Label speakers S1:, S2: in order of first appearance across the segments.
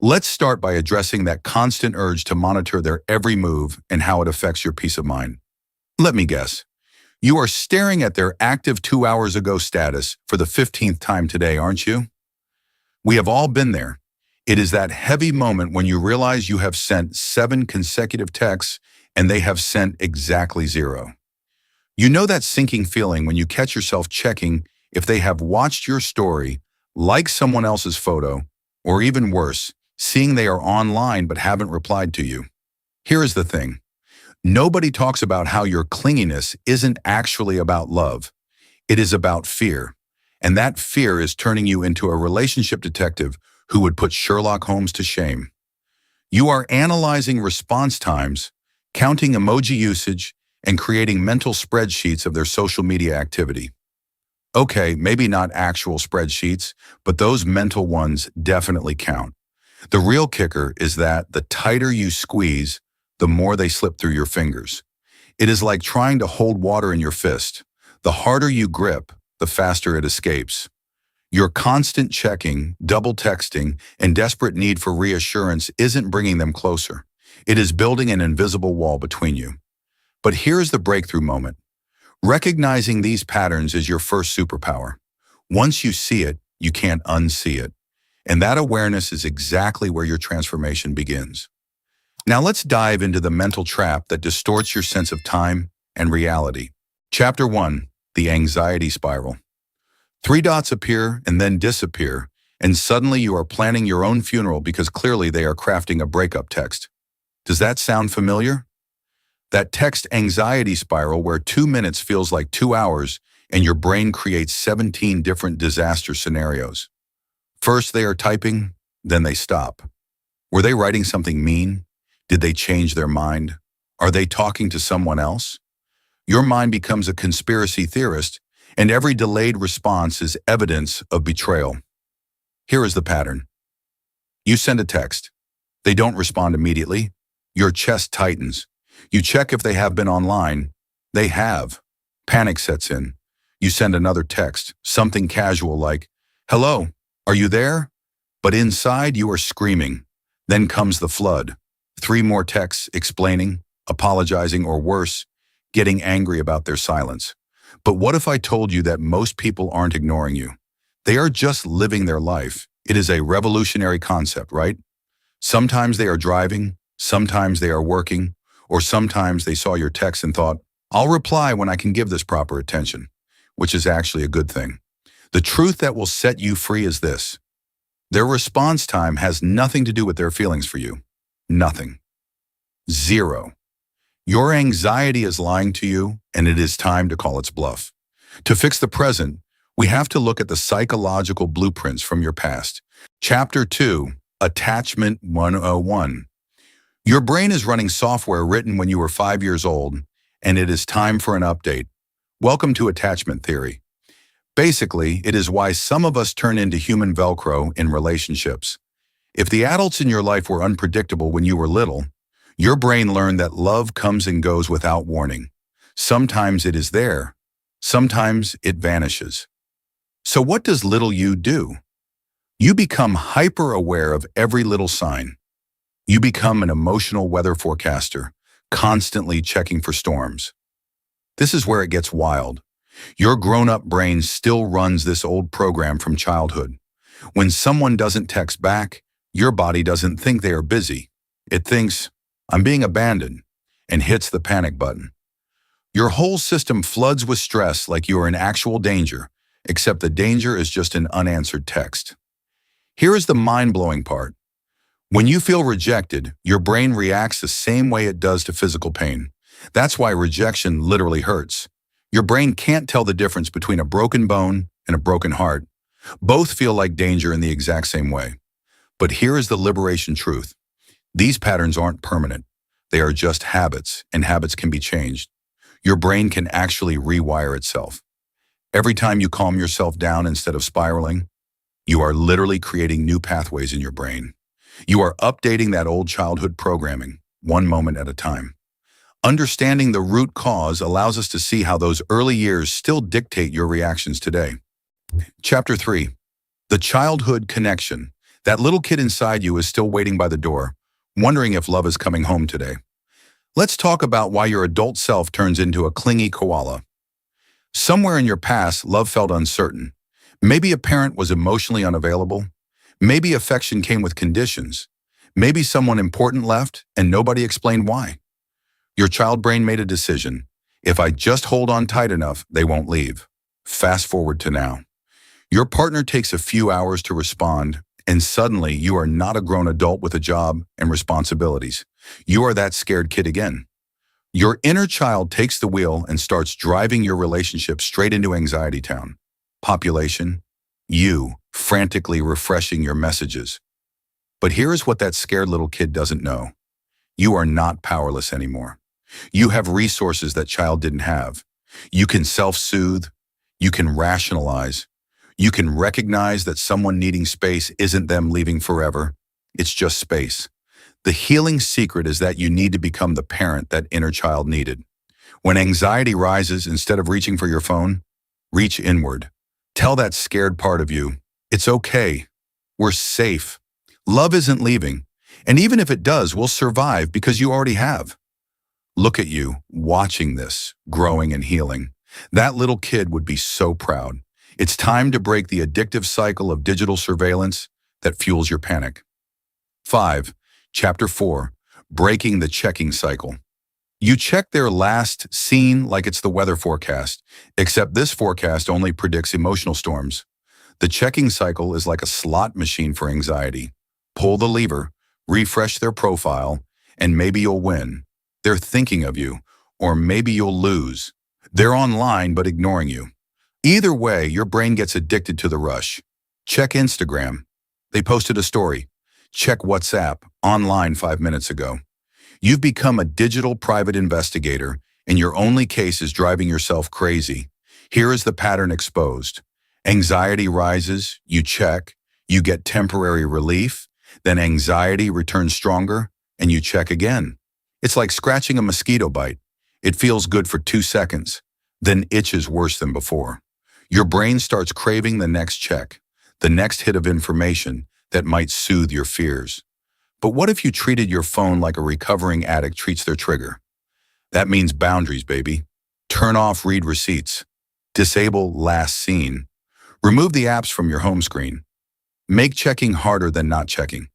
S1: Let's start by addressing that constant urge to monitor their every move and how it affects your peace of mind. Let me guess. You are staring at their active 2 hours ago status for the 15th time today, aren't you? We have all been there. It is that heavy moment when you realize you have sent 7 consecutive texts and they have sent exactly 0. You know that sinking feeling when you catch yourself checking if they have watched your story, liked someone else's photo, or even worse, seeing they are online but haven't replied to you. Here is the thing. Nobody talks about how your clinginess isn't actually about love. It is about fear. And that fear is turning you into a relationship detective who would put Sherlock Holmes to shame. You are analyzing response times, counting emoji usage, and creating mental spreadsheets of their social media activity. Okay, maybe not actual spreadsheets, but those mental ones definitely count. The real kicker is that the tighter you squeeze, the more they slip through your fingers. It is like trying to hold water in your fist. The harder you grip, the faster it escapes. Your constant checking, double texting, and desperate need for reassurance isn't bringing them closer. It is building an invisible wall between you. But here's the breakthrough moment. Recognizing these patterns is your first superpower. Once you see it, you can't unsee it. And that awareness is exactly where your transformation begins. Now let's dive into the mental trap that distorts your sense of time and reality. Chapter 1, the anxiety spiral. 3 dots appear and then disappear, and suddenly you are planning your own funeral because clearly they are crafting a breakup text. Does that sound familiar? That text anxiety spiral where 2 minutes feels like 2 hours and your brain creates 17 different disaster scenarios. First they are typing, then they stop. Were they writing something mean? Did they change their mind? Are they talking to someone else? Your mind becomes a conspiracy theorist, and every delayed response is evidence of betrayal. Here is the pattern. You send a text. They don't respond immediately. Your chest tightens. You check if they have been online. They have. Panic sets in. You send another text, something casual like, "Hello, are you there?" But inside you are screaming. Then comes the flood. 3 more texts explaining, apologizing, or worse, getting angry about their silence. But what if I told you that most people aren't ignoring you? They are just living their life. It is a revolutionary concept, right? Sometimes they are driving, sometimes they are working, or sometimes they saw your text and thought, "I'll reply when I can give this proper attention," which is actually a good thing. The truth that will set you free is this. Their response time has nothing to do with their feelings for you. Nothing. 0. Your anxiety is lying to you, and it is time to call its bluff. To fix the present, we have to look at the psychological blueprints from your past. Chapter 2, Attachment 101. Your brain is running software written when you were 5 years old, and it is time for an update. Welcome to attachment theory. Basically, it is why some of us turn into human Velcro in relationships. If the adults in your life were unpredictable when you were little, your brain learned that love comes and goes without warning. Sometimes it is there, sometimes it vanishes. So what does little you do? You become hyper-aware of every little sign. You become an emotional weather forecaster, constantly checking for storms. This is where it gets wild. Your grown-up brain still runs this old program from childhood. When someone doesn't text back, your body doesn't think they are busy. It thinks, "I'm being abandoned," and hits the panic button. Your whole system floods with stress like you are in actual danger, except the danger is just an unanswered text. Here is the mind-blowing part. When you feel rejected, your brain reacts the same way it does to physical pain. That's why rejection literally hurts. Your brain can't tell the difference between a broken bone and a broken heart. Both feel like danger in the exact same way. But here is the liberation truth. These patterns aren't permanent. They are just habits, and habits can be changed. Your brain can actually rewire itself. Every time you calm yourself down instead of spiraling, you are literally creating new pathways in your brain. You are updating that old childhood programming, one moment at a time. Understanding the root cause allows us to see how those early years still dictate your reactions today. Chapter 3, The Childhood Connection. That little kid inside you is still waiting by the door, wondering if love is coming home today. Let's talk about why your adult self turns into a clingy koala. Somewhere in your past, love felt uncertain. Maybe a parent was emotionally unavailable. Maybe affection came with conditions. Maybe someone important left and nobody explained why. Your child brain made a decision. If I just hold on tight enough, they won't leave. Fast forward to now. Your partner takes a few hours to respond, and suddenly you are not a grown adult with a job and responsibilities. You are that scared kid again. Your inner child takes the wheel and starts driving your relationship straight into anxiety town. Population, you frantically refreshing your messages. But here is what that scared little kid doesn't know. You are not powerless anymore. You have resources that child didn't have. You can self-soothe. You can rationalize. You can recognize that someone needing space isn't them leaving forever. It's just space. The healing secret is that you need to become the parent that inner child needed. When anxiety rises, instead of reaching for your phone, reach inward. Tell that scared part of you, it's okay. We're safe. Love isn't leaving. And even if it does, we'll survive because you already have. Look at you, watching this, growing and healing. That little kid would be so proud. It's time to break the addictive cycle of digital surveillance that fuels your panic. 5. Chapter 4. Breaking the checking cycle. You check their last seen like it's the weather forecast, except this forecast only predicts emotional storms. The checking cycle is like a slot machine for anxiety. Pull the lever, refresh their profile, and maybe you'll win. They're thinking of you, or maybe you'll lose. They're online but ignoring you. Either way, your brain gets addicted to the rush. Check Instagram. They posted a story. Check WhatsApp, online 5 minutes ago. You've become a digital private investigator, and your only case is driving yourself crazy. Here is the pattern exposed. Anxiety rises, you check, you get temporary relief, then anxiety returns stronger, and you check again. It's like scratching a mosquito bite. It feels good for 2 seconds, then itches worse than before. Your brain starts craving the next check, the next hit of information that might soothe your fears. But what if you treated your phone like a recovering addict treats their trigger? That means boundaries, baby. Turn off read receipts. Disable last seen. Remove the apps from your home screen. Make checking harder than not checking.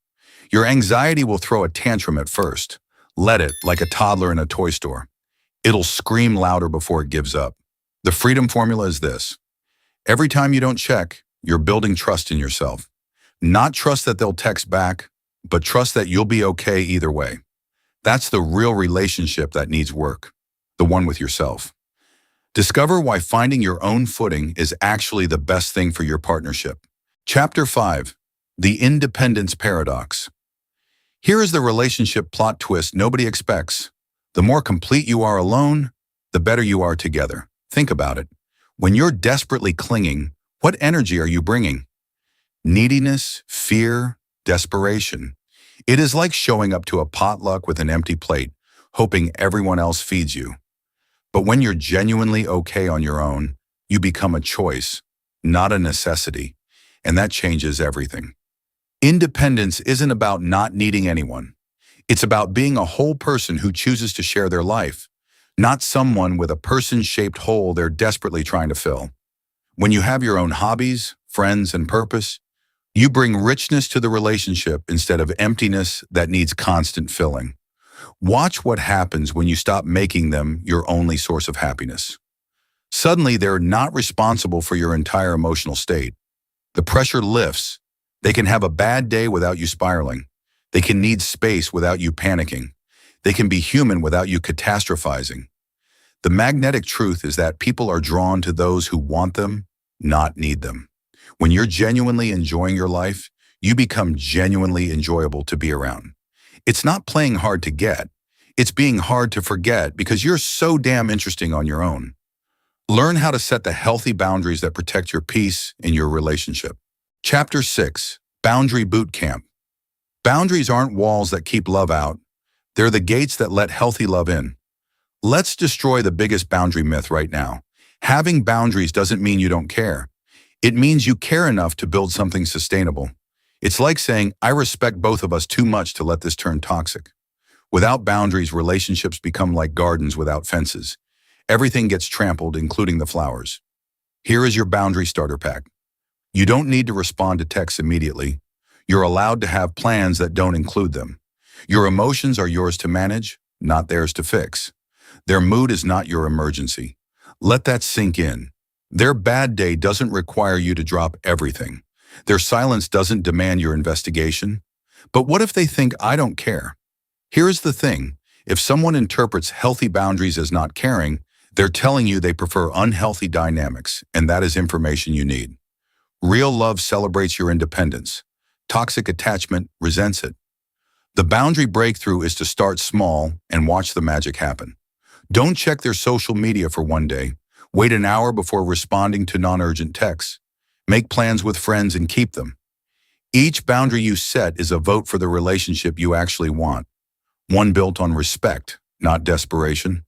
S1: Your anxiety will throw a tantrum at first. Let it, like a toddler in a toy store. It'll scream louder before it gives up. The freedom formula is this. Every time you don't check, you're building trust in yourself. Not trust that they'll text back, but trust that you'll be okay either way. That's the real relationship that needs work, the one with yourself. Discover why finding your own footing is actually the best thing for your partnership. Chapter 5. The Independence Paradox. Here is the relationship plot twist nobody expects. The more complete you are alone, the better you are together. Think about it. When you're desperately clinging, what energy are you bringing? Neediness, fear, desperation. It is like showing up to a potluck with an empty plate, hoping everyone else feeds you. But when you're genuinely okay on your own, you become a choice, not a necessity, and that changes everything. Independence isn't about not needing anyone. It's about being a whole person who chooses to share their life, not someone with a person-shaped hole they're desperately trying to fill. When you have your own hobbies, friends, and purpose, you bring richness to the relationship instead of emptiness that needs constant filling. Watch what happens when you stop making them your only source of happiness. Suddenly, they're not responsible for your entire emotional state. The pressure lifts. They can have a bad day without you spiraling. They can need space without you panicking. They can be human without you catastrophizing. The magnetic truth is that people are drawn to those who want them, not need them. When you're genuinely enjoying your life, you become genuinely enjoyable to be around. It's not playing hard to get. It's being hard to forget because you're so damn interesting on your own. Learn how to set the healthy boundaries that protect your peace in your relationship. Chapter 6. Boundary Boot Camp. Boundaries aren't walls that keep love out. They're the gates that let healthy love in. Let's destroy the biggest boundary myth right now. Having boundaries doesn't mean you don't care. It means you care enough to build something sustainable. It's like saying, I respect both of us too much to let this turn toxic. Without boundaries, relationships become like gardens without fences. Everything gets trampled, including the flowers. Here is your boundary starter pack. You don't need to respond to texts immediately. You're allowed to have plans that don't include them. Your emotions are yours to manage, not theirs to fix. Their mood is not your emergency. Let that sink in. Their bad day doesn't require you to drop everything. Their silence doesn't demand your investigation. But what if they think I don't care? Here's the thing. If someone interprets healthy boundaries as not caring, they're telling you they prefer unhealthy dynamics, and that is information you need. Real love celebrates your independence. Toxic attachment resents it. The boundary breakthrough is to start small and watch the magic happen. Don't check their social media for one day. Wait an hour before responding to non-urgent texts. Make plans with friends and keep them. Each boundary you set is a vote for the relationship you actually want. One built on respect, not desperation.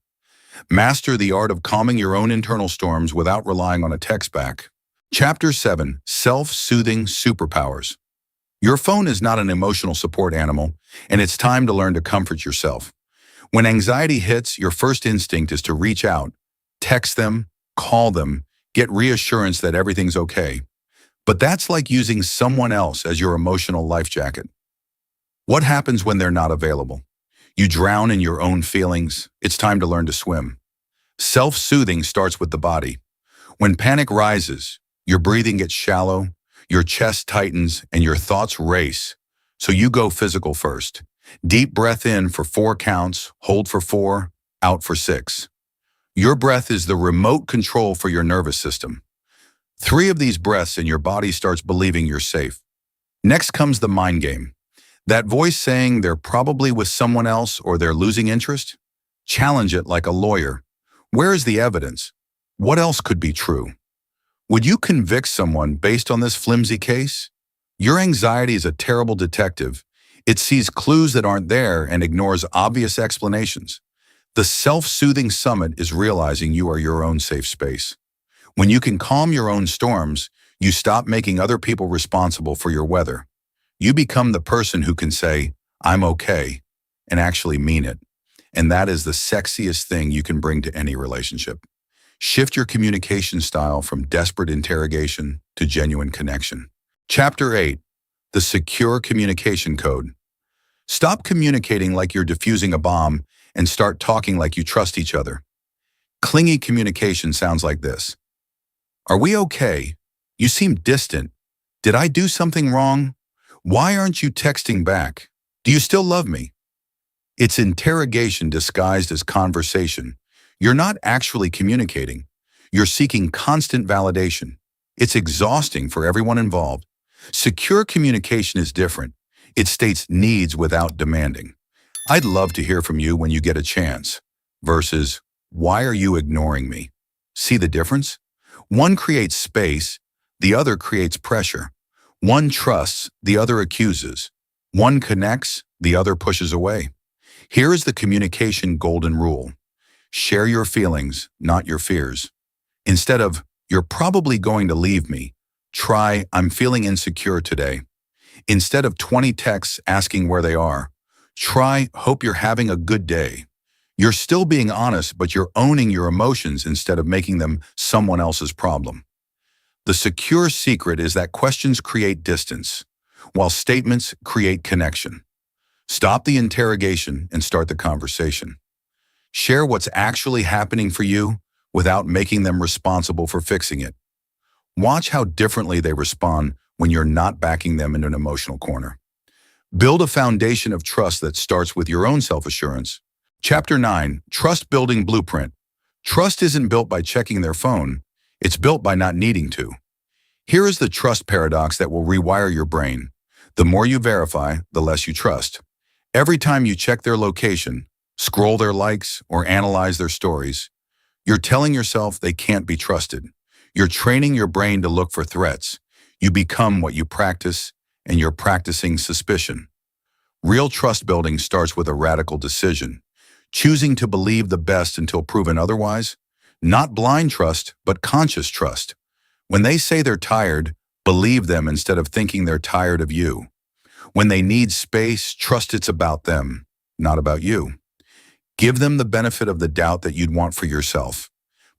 S1: Master the art of calming your own internal storms without relying on a text back. Chapter 7. Self-Soothing Superpowers. Your phone is not an emotional support animal, and it's time to learn to comfort yourself. When anxiety hits, your first instinct is to reach out, text them, call them, get reassurance that everything's okay. But that's like using someone else as your emotional life jacket. What happens when they're not available? You drown in your own feelings. It's time to learn to swim. Self-soothing starts with the body. When panic rises, your breathing gets shallow, your chest tightens, and your thoughts race. So you go physical first. Deep breath in for 4 counts, hold for 4, out for 6. Your breath is the remote control for your nervous system. 3 of these breaths and your body starts believing you're safe. Next comes the mind game. That voice saying they're probably with someone else or they're losing interest? Challenge it like a lawyer. Where is the evidence? What else could be true? Would you convict someone based on this flimsy case? Your anxiety is a terrible detective. It sees clues that aren't there and ignores obvious explanations. The self-soothing summit is realizing you are your own safe space. When you can calm your own storms, you stop making other people responsible for your weather. You become the person who can say, I'm okay, and actually mean it. And that is the sexiest thing you can bring to any relationship. Shift your communication style from desperate interrogation to genuine connection. Chapter 8. The Secure Communication Code. Stop communicating like you're defusing a bomb and start talking like you trust each other. Clingy communication sounds like this. Are we okay? You seem distant. Did I do something wrong? Why aren't you texting back? Do you still love me? It's interrogation disguised as conversation. You're not actually communicating. You're seeking constant validation. It's exhausting for everyone involved. Secure communication is different. It states needs without demanding. I'd love to hear from you when you get a chance. Versus, why are you ignoring me? See the difference? One creates space, the other creates pressure. One trusts, the other accuses. One connects, the other pushes away. Here is the communication golden rule. Share your feelings, not your fears. Instead of, you're probably going to leave me, try, I'm feeling insecure today. Instead of 20 texts asking where they are, try, hope you're having a good day. You're still being honest, but you're owning your emotions instead of making them someone else's problem. The secure secret is that questions create distance, while statements create connection. Stop the interrogation and start the conversation. Share what's actually happening for you without making them responsible for fixing it. Watch how differently they respond when you're not backing them into an emotional corner. Build a foundation of trust that starts with your own self-assurance. Chapter 9. Trust Building Blueprint. Trust isn't built by checking their phone. It's built by not needing to. Here is the trust paradox that will rewire your brain. The more you verify, the less you trust. Every time you check their location, scroll their likes, or analyze their stories, you're telling yourself they can't be trusted. You're training your brain to look for threats. You become what you practice, and you're practicing suspicion. Real trust building starts with a radical decision. Choosing to believe the best until proven otherwise. Not blind trust, but conscious trust. When they say they're tired, Believe them instead of thinking they're tired of you. When they need space, trust it's about them, not about you. Give them the benefit of the doubt that you'd want for yourself.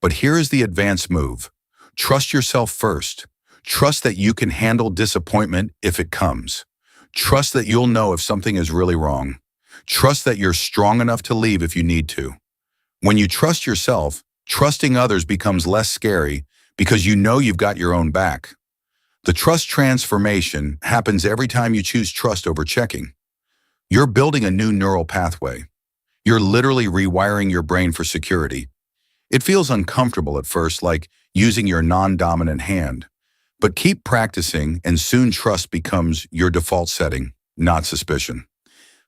S1: But here is the advanced move. Trust yourself first. Trust that you can handle disappointment if it comes. Trust that you'll know if something is really wrong. Trust that you're strong enough to leave if you need to. When you trust yourself, trusting others becomes less scary because you know you've got your own back. The trust transformation happens every time you choose trust over checking. You're building a new neural pathway. You're literally rewiring your brain for security. It feels uncomfortable at first, like using your non-dominant hand. But keep practicing and soon trust becomes your default setting, not suspicion.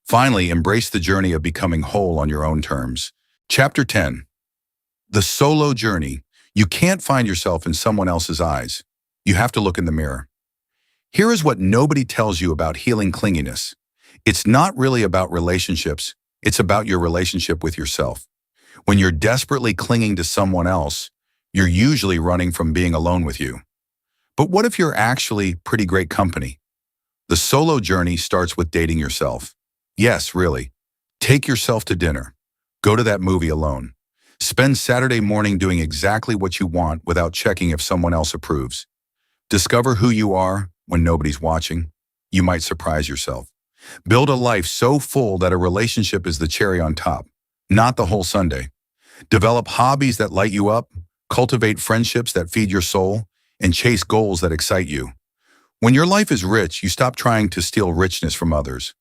S1: Finally, embrace the journey of becoming whole on your own terms. Chapter 10. The solo journey. You can't find yourself in someone else's eyes. You have to look in the mirror. Here is what nobody tells you about healing clinginess. It's not really about relationships. It's about your relationship with yourself. When you're desperately clinging to someone else, you're usually running from being alone with you. But what if you're actually pretty great company? The solo journey starts with dating yourself. Yes, really. Take yourself to dinner. Go to that movie alone. Spend Saturday morning doing exactly what you want without checking if someone else approves. Discover who you are when nobody's watching. You might surprise yourself. Build a life so full that a relationship is the cherry on top, not the whole sundae. Develop hobbies that light you up, cultivate friendships that feed your soul, and chase goals that excite you. When your life is rich, you stop trying to steal richness from others.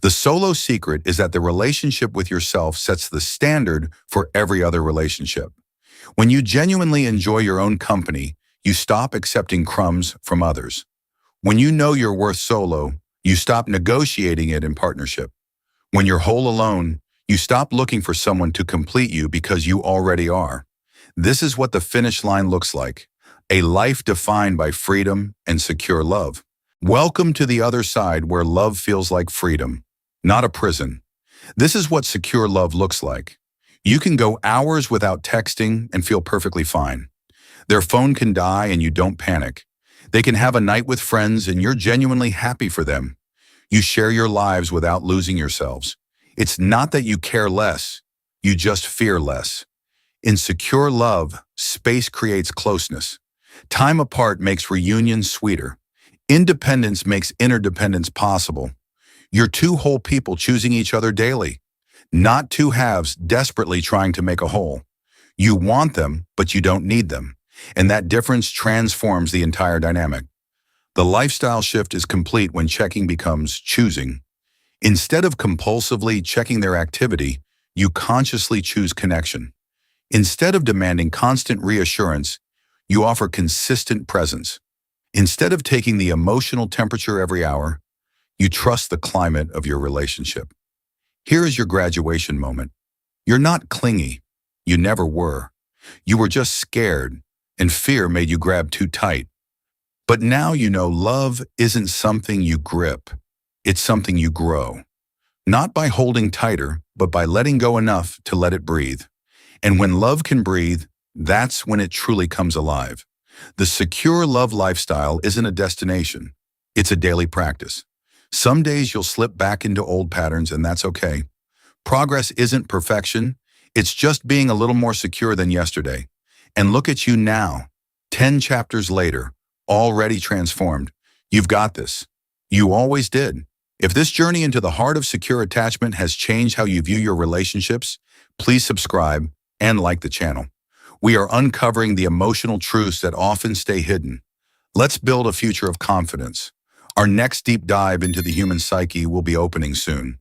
S1: The solo secret is that the relationship with yourself sets the standard for every other relationship. When you genuinely enjoy your own company, you stop accepting crumbs from others. When you know your worth solo, you stop negotiating it in partnership. When you're whole alone, you stop looking for someone to complete you because you already are. This is what the finish line looks like. A life defined by freedom and secure love. Welcome to the other side where love feels like freedom, not a prison. This is what secure love looks like. You can go hours without texting and feel perfectly fine. Their phone can die and you don't panic. They can have a night with friends and you're genuinely happy for them. You share your lives without losing yourselves. It's not that you care less, you just fear less. In secure love, space creates closeness. Time apart makes reunions sweeter. Independence makes interdependence possible. You're two whole people choosing each other daily, not two halves desperately trying to make a whole. You want them, but you don't need them. And that difference transforms the entire dynamic. The lifestyle shift is complete when checking becomes choosing. Instead of compulsively checking their activity, you consciously choose connection. Instead of demanding constant reassurance, you offer consistent presence. Instead of taking the emotional temperature every hour, you trust the climate of your relationship. Here is your graduation moment. You're not clingy. You never were. You were just scared, and fear made you grab too tight. But now you know love isn't something you grip. It's something you grow. Not by holding tighter, but by letting go enough to let it breathe. And when love can breathe, that's when it truly comes alive. The secure love lifestyle isn't a destination. It's a daily practice. Some days you'll slip back into old patterns, and that's okay. Progress isn't perfection. It's just being a little more secure than yesterday. And look at you now, 10 chapters later, already transformed. You've got this. You always did. If this journey into the heart of secure attachment has changed how you view your relationships, please subscribe and like the channel. We are uncovering the emotional truths that often stay hidden. Let's build a future of confidence. Our next deep dive into the human psyche will be opening soon.